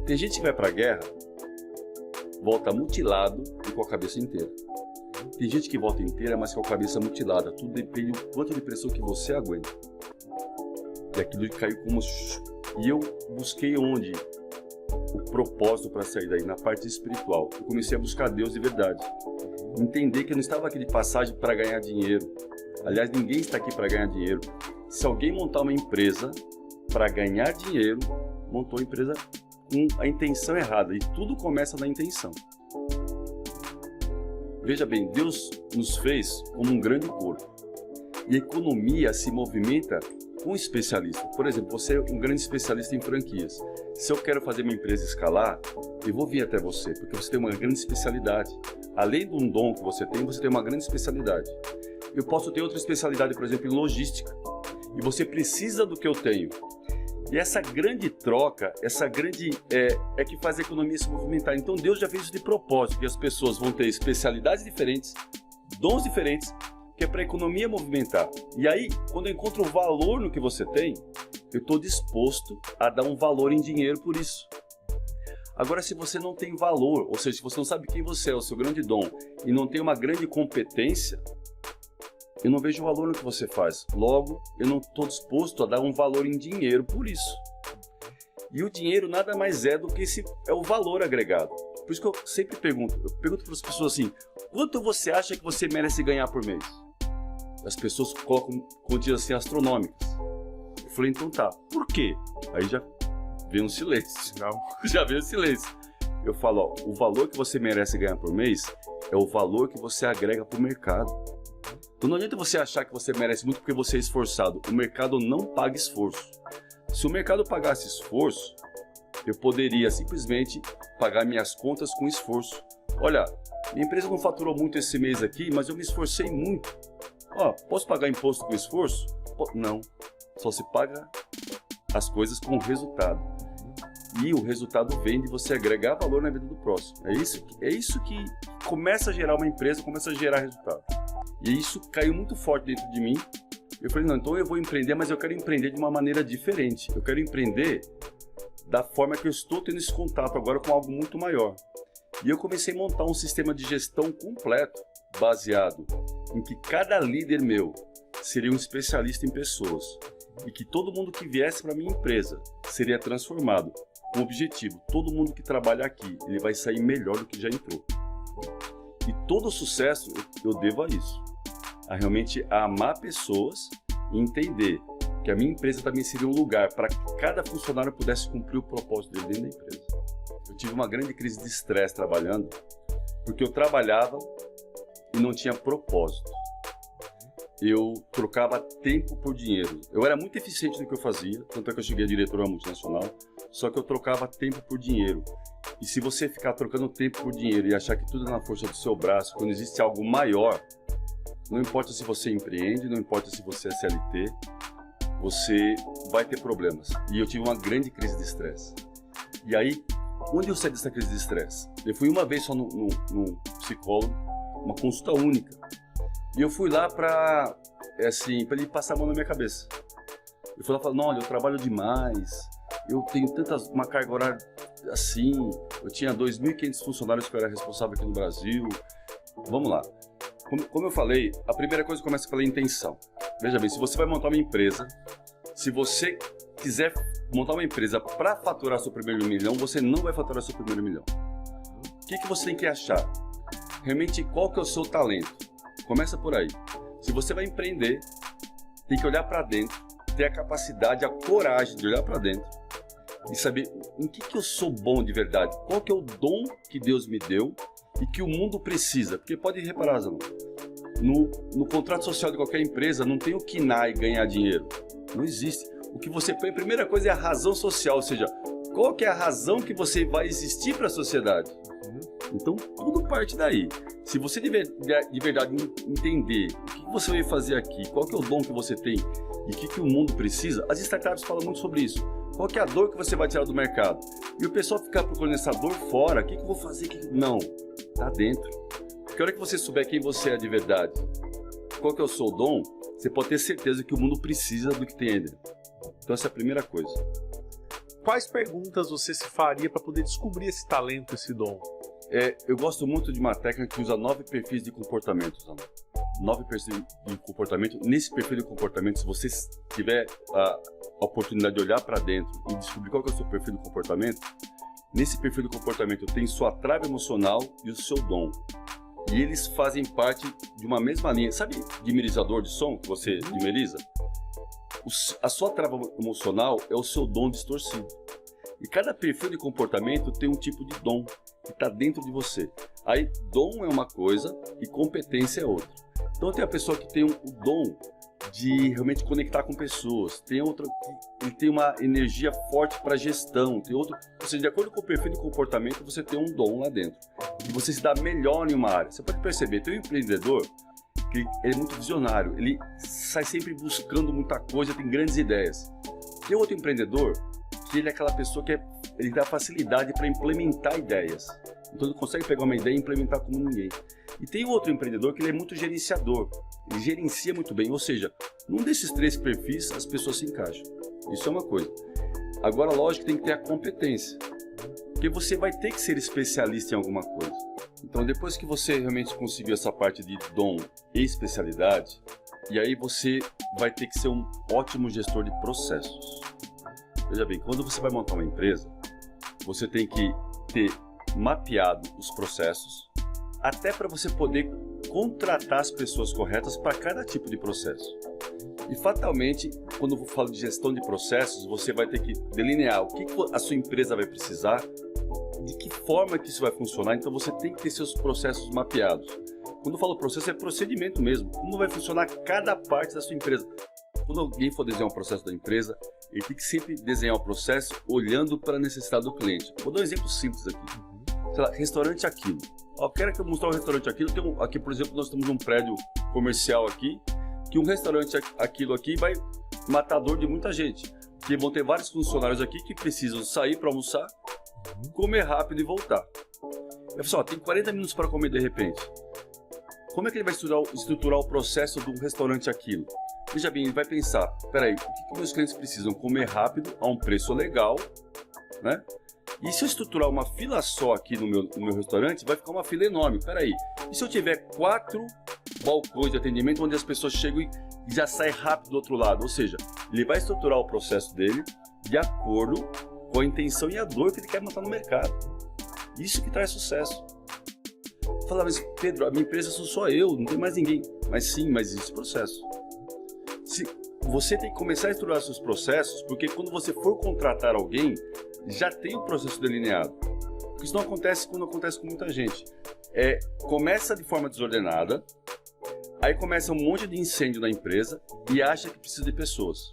Tem gente que vai pra guerra, volta mutilado e com a cabeça inteira. Tem gente que volta inteira, mas com a cabeça mutilada. Tudo depende do quanto de pressão que você aguenta. E aquilo caiu como... E eu busquei onde? O propósito para sair daí, na parte espiritual. Eu comecei a buscar Deus de verdade. Entender que eu não estava aqui de passagem para ganhar dinheiro. Aliás, ninguém está aqui para ganhar dinheiro. Se alguém montar uma empresa para ganhar dinheiro, montou a empresa com a intenção errada. E tudo começa na intenção. Veja bem, Deus nos fez como um grande corpo. E a economia se movimenta com especialista. Por exemplo, você é um grande especialista em franquias. Se eu quero fazer minha empresa escalar, eu vou vir até você, porque você tem uma grande especialidade. Além de um dom que você tem uma grande especialidade. Eu posso ter outra especialidade, por exemplo, em logística. E você precisa do que eu tenho. E essa grande troca, essa grande é que faz a economia se movimentar. Então Deus já fez isso de propósito, que as pessoas vão ter especialidades diferentes, dons diferentes, que é para a economia movimentar. E aí, quando eu encontro o valor no que você tem, eu estou disposto a dar um valor em dinheiro por isso. Agora, se você não tem valor, ou seja, se você não sabe quem você é, o seu grande dom, e não tem uma grande competência, eu não vejo valor no que você faz. Logo, eu não estou disposto a dar um valor em dinheiro por isso. E o dinheiro nada mais é do que o valor agregado. Por isso que eu sempre pergunto para as pessoas assim, quanto você acha que você merece ganhar por mês? As pessoas colocam quantias assim astronômicas. Eu falei, então tá, por quê? Aí já veio um silêncio. Não. Já veio um silêncio. Eu falo, ó, o valor que você merece ganhar por mês é o valor que você agrega para o mercado. Então não adianta você achar que você merece muito porque você é esforçado. O mercado não paga esforço. Se o mercado pagasse esforço, eu poderia simplesmente pagar minhas contas com esforço. Olha, minha empresa não faturou muito esse mês aqui, mas eu me esforcei muito. Ó, posso pagar imposto com esforço? Não, só se paga as coisas com resultado. E o resultado vem de você agregar valor na vida do próximo. É isso que começa a gerar uma empresa, começa a gerar resultado. E isso caiu muito forte dentro de mim. Eu falei, não, então eu vou empreender, mas eu quero empreender de uma maneira diferente. Eu quero empreender da forma que eu estou tendo esse contato agora com algo muito maior. E eu comecei a montar um sistema de gestão completo, baseado em que cada líder meu seria um especialista em pessoas. E que todo mundo que viesse para a minha empresa seria transformado. Com o objetivo, todo mundo que trabalha aqui, ele vai sair melhor do que já entrou. E todo o sucesso eu devo a isso. A realmente amar pessoas e entender que a minha empresa também seria um lugar para que cada funcionário pudesse cumprir o propósito dele dentro da empresa. Eu tive uma grande crise de estresse trabalhando, porque eu trabalhava e não tinha propósito. Eu trocava tempo por dinheiro. Eu era muito eficiente no que eu fazia, tanto é que eu cheguei a diretor da multinacional, só que eu trocava tempo por dinheiro. E se você ficar trocando tempo por dinheiro e achar que tudo é na força do seu braço, quando existe algo maior, não importa se você empreende, não importa se você é CLT, você vai ter problemas. E eu tive uma grande crise de estresse. E aí, onde eu saí dessa crise de estresse? Eu fui uma vez só no psicólogo, uma consulta única. E eu fui lá para ele passar a mão na minha cabeça. Eu fui lá e falei, não, olha, eu trabalho demais, eu tenho uma carga horária assim, eu tinha 2.500 funcionários que eu era responsável aqui no Brasil. Vamos lá. Como eu falei, a primeira coisa começa pela intenção. Veja bem, se você vai montar uma empresa, se você quiser montar uma empresa para faturar seu primeiro milhão, você não vai faturar seu primeiro milhão. O que você tem que achar? Realmente, qual que é o seu talento? Começa por aí. Se você vai empreender, tem que olhar para dentro, ter a capacidade, a coragem de olhar para dentro e saber em que eu sou bom de verdade, qual que é o dom que Deus me deu e que o mundo precisa. Porque pode reparar, Zão, no contrato social de qualquer empresa não tem o quinar e ganhar dinheiro. Não existe. O que você põe, a primeira coisa é a razão social, ou seja, qual que é a razão que você vai existir para a sociedade. Então, tudo parte daí. Se você de verdade entender o que você vai fazer aqui, qual que é o dom que você tem e o que o mundo precisa, as startups falam muito sobre isso. Qual que é a dor que você vai tirar do mercado? E o pessoal ficar procurando essa dor fora, o que eu vou fazer? Não, tá dentro. Porque a hora que você souber quem você é de verdade, qual que é o seu dom, você pode ter certeza que o mundo precisa do que tem aí dentro. Então essa é a primeira coisa. quais perguntas você se faria para poder descobrir esse talento, esse dom? Eu gosto muito de uma técnica que usa 9 perfis de comportamento, Zana. 9 perfis de comportamento. Nesse perfil de comportamento, se você tiver a oportunidade de olhar para dentro e descobrir qual que é o seu perfil de comportamento, nesse perfil de comportamento tem sua trava emocional e o seu dom. E eles fazem parte de uma mesma linha. Sabe dimerizador de som que você dimeriza? A sua trava emocional é o seu dom distorcido. E cada perfil de comportamento tem um tipo de dom que está dentro de você. Aí, dom é uma coisa e competência é outra. Então, tem a pessoa que tem o dom de realmente conectar com pessoas. Tem outra que ele tem uma energia forte para gestão. Tem outro, ou seja, de acordo com o perfil de comportamento, você tem um dom lá dentro. E você se dá melhor em uma área. Você pode perceber, tem um empreendedor que ele é muito visionário. Ele sai sempre buscando muita coisa, tem grandes ideias. Tem outro empreendedor que ele é aquela pessoa que ele dá facilidade para implementar ideias. Então ele consegue pegar uma ideia e implementar como ninguém. E tem outro empreendedor que ele é muito gerenciador. Ele gerencia muito bem, ou seja, num desses 3 perfis as pessoas se encaixam. Isso é uma coisa. Agora, lógico, tem que ter a competência. Porque você vai ter que ser especialista em alguma coisa. Então, depois que você realmente conseguiu essa parte de dom e especialidade, e aí você vai ter que ser um ótimo gestor de processos. Veja bem, quando você vai montar uma empresa, você tem que ter mapeado os processos, até para você poder contratar as pessoas corretas para cada tipo de processo. E fatalmente, quando eu falo de gestão de processos, você vai ter que delinear o que a sua empresa vai precisar, de que forma que isso vai funcionar. Então você tem que ter seus processos mapeados. Quando eu falo processo, é procedimento mesmo. Como vai funcionar cada parte da sua empresa. Quando alguém for desenhar um processo da empresa, ele tem que sempre desenhar o processo olhando para a necessidade do cliente. Vou dar um exemplo simples aqui. Sei lá, restaurante Aquilo. Quero que eu mostrar o restaurante Aquilo. Aqui, por exemplo, nós temos um prédio comercial aqui, que um restaurante Aquilo aqui vai matar a dor de muita gente. Porque vão ter vários funcionários aqui que precisam sair para almoçar, comer rápido e voltar. Pessoal, tem 40 minutos para comer de repente. Como é que ele vai estruturar o processo de um restaurante Aquilo? Veja bem, ele vai pensar, peraí, o que meus clientes precisam? Comer rápido, a um preço legal, né? E se eu estruturar uma fila só aqui no meu restaurante, vai ficar uma fila enorme. Peraí, e se eu tiver 4 balcões de atendimento onde as pessoas chegam e já saem rápido do outro lado? Ou seja, ele vai estruturar o processo dele de acordo com a intenção e a dor que ele quer montar no mercado. Isso que traz sucesso. Fala, mas Pedro, a minha empresa sou só eu, não tem mais ninguém. Mas sim, mas existe processo. Você tem que começar a estruturar seus processos, porque quando você for contratar alguém, já tem o processo delineado. Porque isso não acontece quando acontece com muita gente. Começa de forma desordenada, aí começa um monte de incêndio na empresa e acha que precisa de pessoas.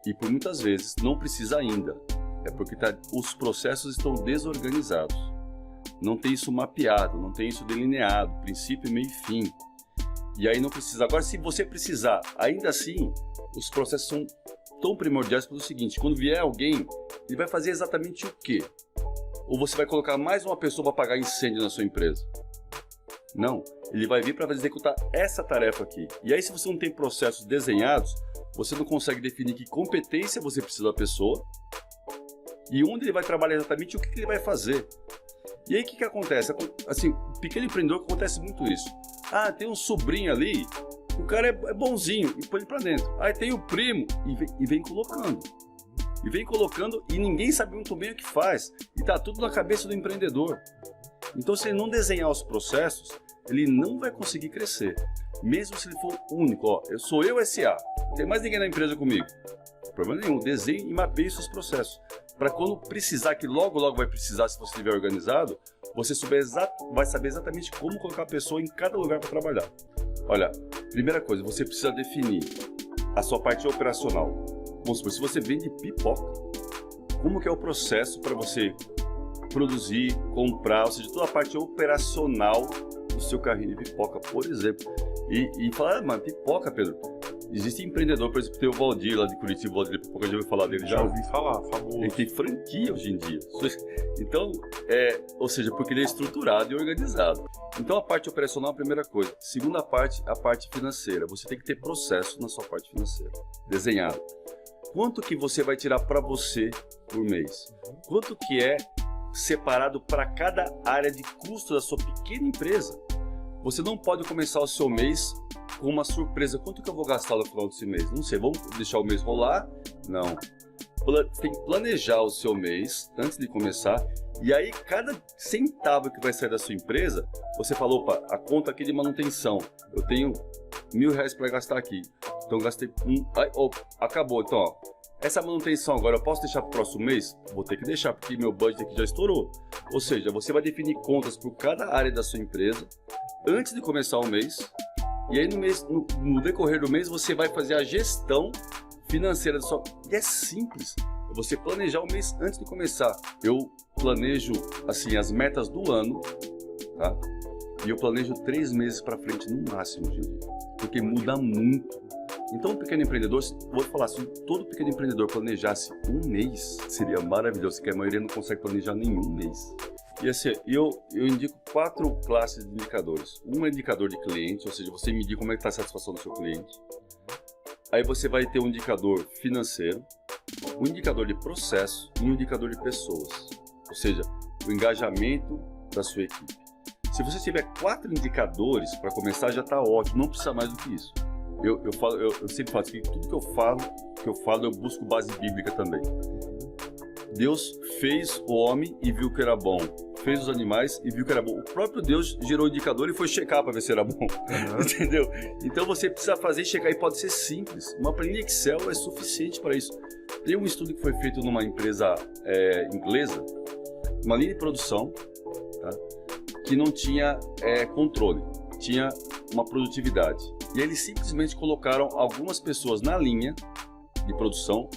E por muitas vezes não precisa ainda. É porque os processos estão desorganizados. Não tem isso mapeado, não tem isso delineado, princípio, meio e fim. E aí não precisa. Agora, se você precisar, ainda assim, os processos são tão primordiais pelo seguinte: quando vier alguém, ele vai fazer exatamente o quê? Ou você vai colocar mais uma pessoa para apagar incêndio na sua empresa? Não, ele vai vir para executar essa tarefa aqui. E aí, se você não tem processos desenhados, você não consegue definir que competência você precisa da pessoa e onde ele vai trabalhar exatamente, o que ele vai fazer. E aí, o que acontece? Assim, pequeno empreendedor, acontece muito isso. Tem um sobrinho ali, o cara é bonzinho, e põe ele pra dentro. Aí tem o primo, e vem colocando. E vem colocando, e ninguém sabe muito bem o que faz. E tá tudo na cabeça do empreendedor. Então, se ele não desenhar os processos, ele não vai conseguir crescer. Mesmo se ele for único. Eu sou eu SA, não tem mais ninguém na empresa comigo. Não tem problema nenhum, desenhe e mapeie os seus processos. Para quando precisar, que logo vai precisar, se você estiver organizado, você vai saber exatamente como colocar a pessoa em cada lugar para trabalhar. Olha, primeira coisa, você precisa definir a sua parte operacional. Vamos supor, se você vende pipoca, como que é o processo para você produzir, comprar, ou seja, toda a parte operacional do seu carrinho de pipoca, por exemplo. E falar, mano, pipoca, Pedro. Existe empreendedor, por exemplo, tem o Valdir lá de Curitiba, o Valdir Pipoca, já ouviu falar dele? Já ouvi falar, famoso. Ele tem franquia hoje em dia. Então, ou seja, porque ele é estruturado e organizado. Então, a parte operacional é a primeira coisa. Segunda parte, a parte financeira. Você tem que ter processo na sua parte financeira, desenhado. quanto que você vai tirar para você por mês? Quanto que é separado para cada área de custo da sua pequena empresa? Você não pode começar o seu mês com uma surpresa. Quanto que eu vou gastar no final desse mês? Não sei, vamos deixar o mês rolar? Não. Você tem que planejar o seu mês antes de começar. E aí, cada centavo que vai sair da sua empresa, você fala, opa, a conta aqui de manutenção, eu tenho R$1.000 para gastar aqui. Então, eu gastei acabou. Então, ó, essa manutenção agora eu posso deixar para o próximo mês? Vou ter que deixar, porque meu budget aqui já estourou. Ou seja, você vai definir contas por cada área da sua empresa antes de começar o mês. E aí, no decorrer do mês, você vai fazer a gestão financeira da sua... E é simples. Você planejar o mês antes de começar. Eu planejo, assim, as metas do ano, tá? E eu planejo 3 meses para frente no máximo, hoje em dia. Porque muda muito. Então, o pequeno empreendedor, vou falar, se todo pequeno empreendedor planejasse um mês, seria maravilhoso, porque a maioria não consegue planejar nenhum mês. E assim, eu indico 4 classes de indicadores. Um é indicador de cliente, ou seja, você medir como é que está a satisfação do seu cliente. Aí você vai ter um indicador financeiro, um indicador de processo e um indicador de pessoas. Ou seja, o engajamento da sua equipe. Se você tiver 4 indicadores para começar, já está ótimo, não precisa mais do que isso. Eu sempre falo que tudo que eu falo, eu busco base bíblica também. Deus fez o homem e viu que era bom. Fez os animais e viu que era bom. O próprio Deus gerou o indicador e foi checar para ver se era bom. Entendeu? Então você precisa fazer e checar, e pode ser simples. Uma planilha Excel é suficiente para isso. Tem um estudo que foi feito numa empresa inglesa, uma linha de produção, tá? Que não tinha controle, tinha uma produtividade. E eles simplesmente colocaram algumas pessoas na linha de produção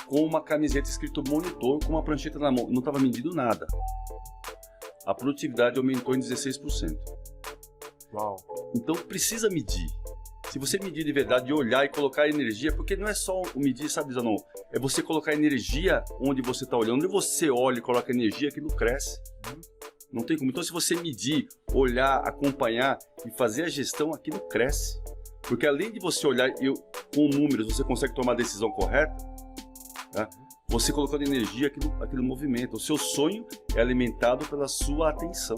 com uma camiseta escrito monitor, com uma prancheta na mão, não estava medindo nada. A produtividade aumentou em 16%. Uau. Então precisa medir. Se você medir de verdade, olhar e colocar energia, porque não é só o medir, sabe, Zanon? É você colocar energia onde você está olhando. Onde você olha e coloca energia, aquilo cresce. Não tem como. Então, se você medir, olhar, acompanhar e fazer a gestão, aquilo cresce. Porque além de você olhar com números, você consegue tomar a decisão correta, tá? Você colocando energia, aquilo movimenta. O seu sonho é alimentado pela sua atenção.